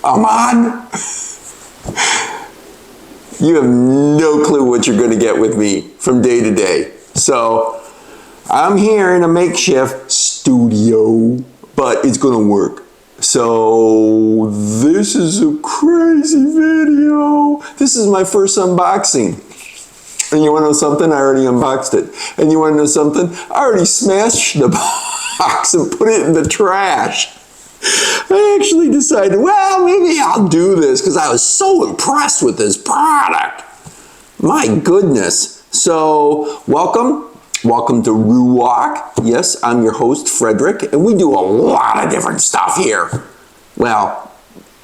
I'm on. You have no clue what you're going to get with me from day to day. So I'm here in a makeshift studio, but it's going to work. So this is a crazy video. This is my first unboxing. And you want to know something? I already unboxed it. And you want to know something? I already smashed the box and put it in the trash. I actually decided, well, maybe I'll do this because I was so impressed with this product. My goodness. So, welcome to Rooaak. Yes, I'm your host, Frederick, and we do a lot of different stuff here. Well,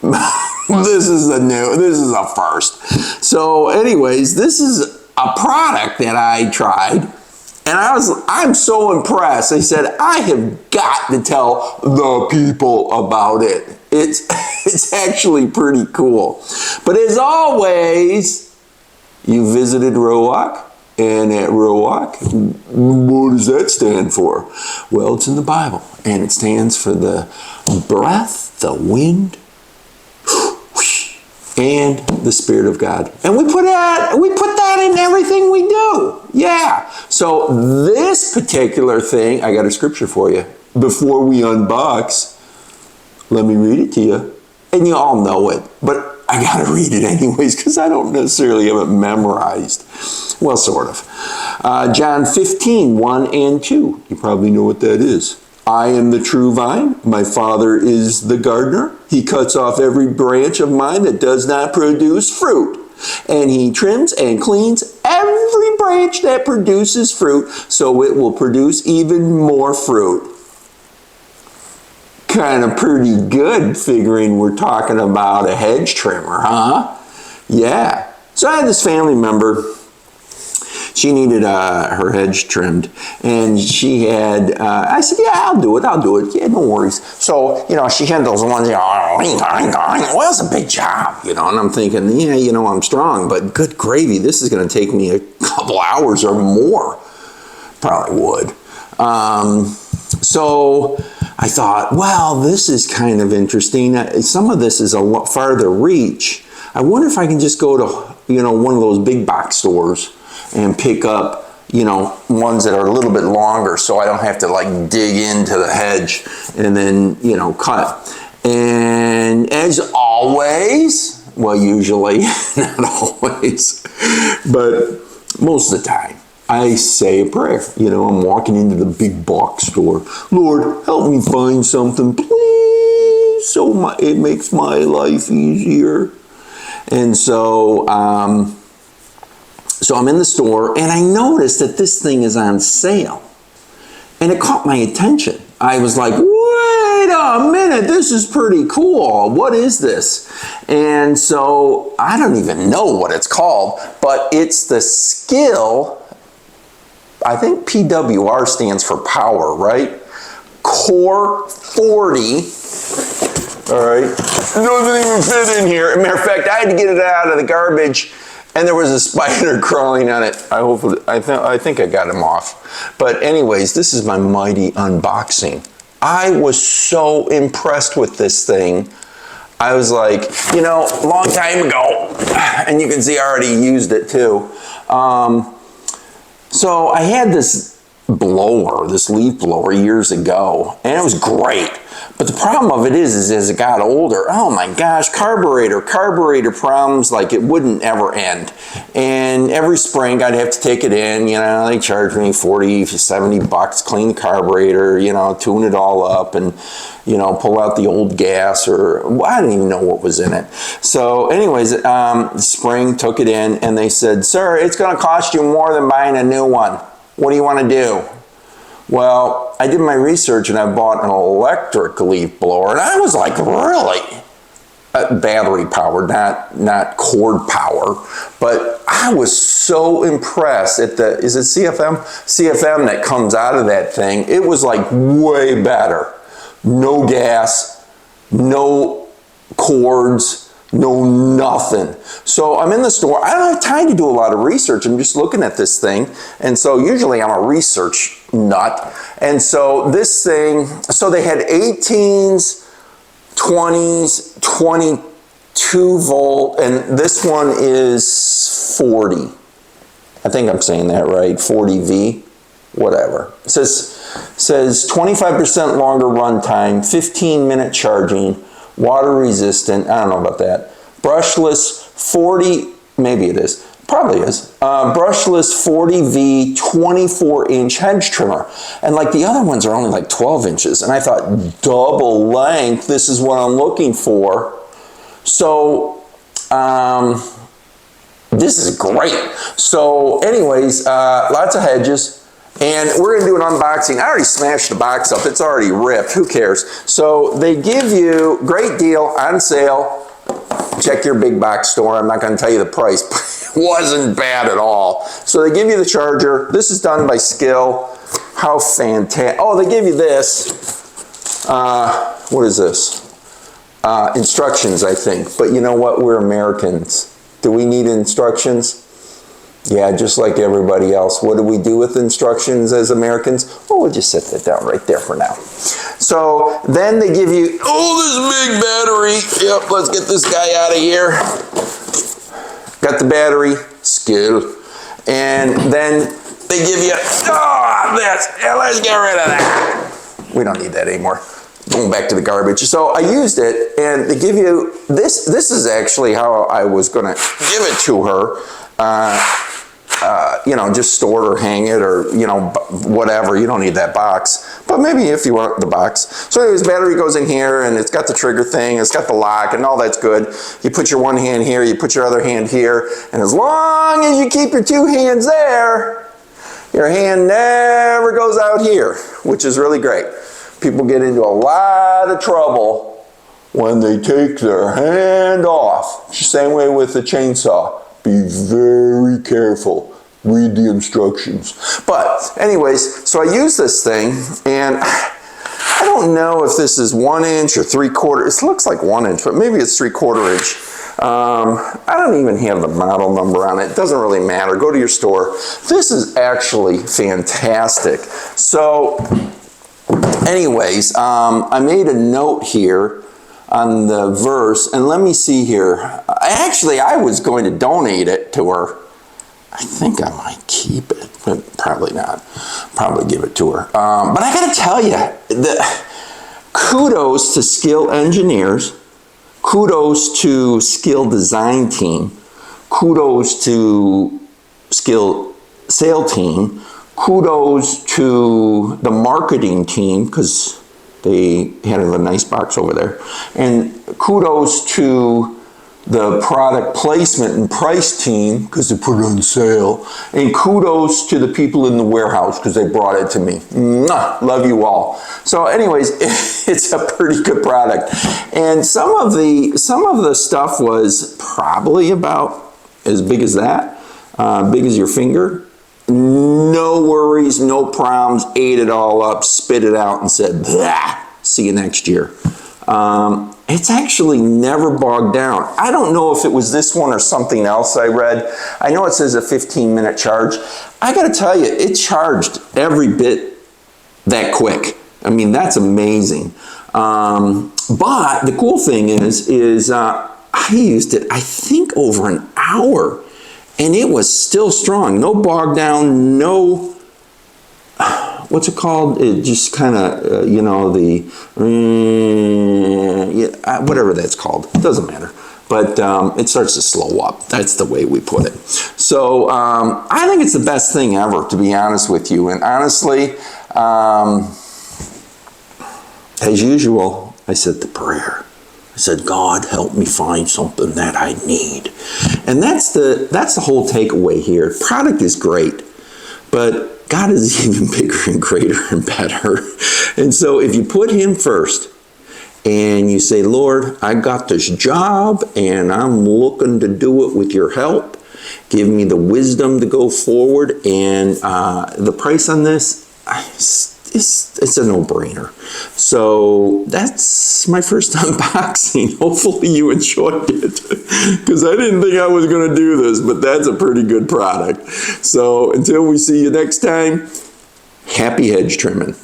this is a first. So, anyways, this is a product that I tried. And I'm so impressed. I said, I have got to tell the people about it. It's actually pretty cool. But as always, you visited rooaak, and at rooaak, what does that stand for? Well, it's in the Bible, and it stands for the breath, the wind, and the Spirit of God. And we put that in everything we do. Yeah. So this particular thing, I got a scripture for you. Before we unbox, let me read it to you. And you all know it, but I got to read it anyways because I don't necessarily have it memorized. Well, sort of. John 15, 1 and 2. You probably know what that is. I am the true vine. My Father is the gardener. He cuts off every branch of mine that does not produce fruit. And he trims and cleans every branch that produces fruit so it will produce even more fruit. Kind of pretty good figuring we're talking about a hedge trimmer, huh? Yeah. So I had this family member. She needed her hedge trimmed, and she had, I said, yeah, I'll do it. Yeah, no worries. So, she had those ones, well, it's a big job, and I'm thinking, yeah, I'm strong, but good gravy, this is going to take me a couple hours or more. Probably would. So I thought, well, this is kind of interesting. Some of this is a lot farther reach. I wonder if I can just go to, one of those big box stores and pick up, ones that are a little bit longer so I don't have to dig into the hedge and then, cut. And as always, well, usually, not always, but most of the time, I say a prayer. I'm walking into the big box store. Lord, help me find something, please, so it makes my life easier. And so I'm in the store, and I noticed that this thing is on sale. And it caught my attention. I was like, wait a minute, this is pretty cool. What is this? And so I don't even know what it's called, but it's the Skill, I think PWR stands for power, right? Core 40. All right. It doesn't even fit in here. As a matter of fact, I had to get it out of the garbage, and there was a spider crawling on it. I think I got him off. But anyways, this is my mighty unboxing. I was so impressed with this thing. I was like, a long time ago, and you can see I already used it too. So I had this blower, this leaf blower years ago, and it was great. But the problem of it is as it got older, oh my gosh, carburetor problems, it wouldn't ever end. And every spring I'd have to take it in, they charged me 40, 70 bucks, clean the carburetor, tune it all up and, pull out the old gas I didn't even know what was in it. So anyways, spring took it in and they said, sir, it's going to cost you more than buying a new one. What do you want to do? Well, I did my research and I bought an electric leaf blower, and I was like, really? Battery powered, not cord power. But I was so impressed at is it CFM? CFM that comes out of that thing. It was way better. No gas, no cords, no nothing. So I'm in the store. I don't have time to do a lot of research. I'm just looking at this thing. And so usually I'm a research nut. And so this thing, so they had 18s, 20s, 22 volt, and this one is 40. I think I'm saying that right, 40V, whatever. It says 25% longer run time, 15-minute charging, water resistant, I don't know about that. Brushless 40, maybe it is, probably is. Brushless 40V 24-inch hedge trimmer. And like the other ones are only like 12 inches. And I thought, double length, this is what I'm looking for. So, this is great. So anyways, lots of hedges. And we're gonna do an unboxing. I already smashed the box up. It's already ripped, who cares? So they give you, great deal, on sale. Check your big box store. I'm not gonna tell you the price, but it wasn't bad at all. So they give you the charger. This is done by Skill. How fantastic. Oh, they give you this. What is this? Instructions, I think. But you know what? We're Americans. Do we need instructions? Yeah, just like everybody else. What do we do with instructions as Americans? Well, we'll just set that down right there for now. So then they give you, oh, this big battery. Yep, let's get this guy out of here. Got the battery, Skill. And then they give you, oh, this. Yeah, let's get rid of that. We don't need that anymore. Going back to the garbage. So I used it, and they give you this. This is actually how I was going to give it to her. You know, just store it or hang it or, you know, whatever. You don't need that box. But maybe if you want the box. So anyways, battery goes in here, and it's got the trigger thing. It's got the lock, and all that's good. You put your one hand here. You put your other hand here. And as long as you keep your two hands there, your hand never goes out here, which is really great. People get into a lot of trouble when they take their hand off. Same way with the chainsaw. Be very careful. Read the instructions. But anyways, so I use this thing, and I don't know if this is 1 inch or 3/4. It looks like 1 inch, but maybe it's 3/4 inch. I don't even have the model number on it. It doesn't really matter. Go to your store. This is actually fantastic. So anyways, I made a note here on the verse, and let me see here. Actually, I was going to donate it to her. I think I might keep it, but probably not. Probably give it to her. But I gotta tell you, kudos to Skill engineers, kudos to Skill design team, kudos to Skill sale team, kudos to the marketing team, because they had a nice box over there, and kudos to the product placement and price team, because they put it on sale, and kudos to the people in the warehouse, because they brought it to me. Mwah! Love you all. So anyways, it's a pretty good product. And some of the stuff was probably about as big as that, big as your finger. No worries, no problems, ate it all up, spit it out, and said, blah, see you next year. It's actually never bogged down. I don't know if it was this one or something else I read. I know it says a 15-minute charge. I gotta tell you, it charged every bit that quick. I mean, that's amazing. But the cool thing is I used it, I think, over an hour. And it was still strong. No bog down, no, what's it called? It just kind of, you know, the, yeah, whatever that's called. It doesn't matter. But it starts to slow up. That's the way we put it. So I think it's the best thing ever, to be honest with you. And honestly, as usual, I said the prayer. I said, God, help me find something that I need. And that's the whole takeaway here. Product is great, but God is even bigger and greater and better. And so if you put him first and you say, Lord, I got this job and I'm looking to do it with your help. Give me the wisdom to go forward. And the price on this, it's a no-brainer. So that's my first unboxing. Hopefully you enjoyed it, because I didn't think I was going to do this, but that's a pretty good product. So until we see you next time, happy hedge trimming.